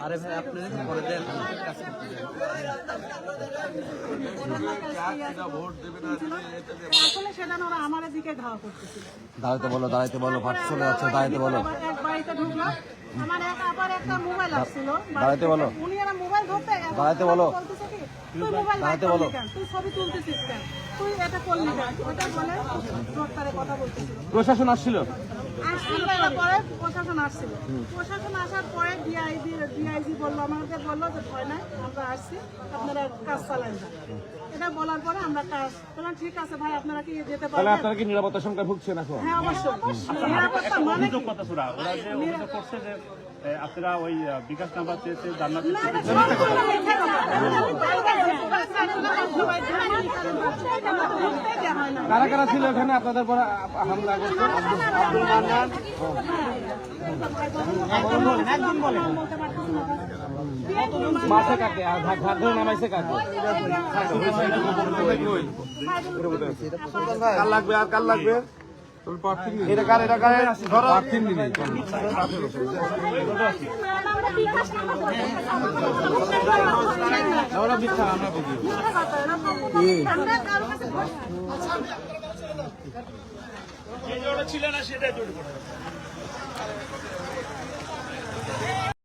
আরে ভাই আপনি করে দেন দাঁড়াতে বলো ভাত চলে যাচ্ছে দাঁড়াতে বলো আমার আবার একটা মোবাইল আসছিল দাঁড়াতে বলো উনি আমার মোবাইল ধরতে দাঁড়াতে বলো তুই মোবাইল দাঁড়াতে বলো তুই ছবি তুলতেছিস কেন তুই এটা করলি কেন ওটা বলে ডক্টরে কথা বলতেছিল প্রশাসন আসছিল পরে প্রশাসন আসছিল প্রশাসন আসার পরে ডিআইজি বললো আমাদের বললো যে ভয় নাই আমরা আসছি আপনারা কাজ চালান যান এটা বলার পরে আমরা কাজ বললাম ঠিক আছে ভাই আপনারা কি যেতে পারবেন আপনারা কি নিরাপত্তা সংখ্যা ভুগছেন এখন হ্যাঁ অবশ্যই নিরাপত্তা মানে অভিযোগ কথা শোনা ওরা যে অভিযোগ করছে যে আপনারা ওই বিকাশ নাম্বার চেয়েছে জান্নাত কারা কারা ছিল এখানে আপনাদের পর হামলা করছে আব্দুল মান্নান মাঠে কাকে আর ঘাট ধরে নামাইছে কাকে কাল লাগবে আর কাল লাগবে এটা কার ধরো আমরা মিথ্যা আমরা বুঝি ছিল না সেটা জোর করে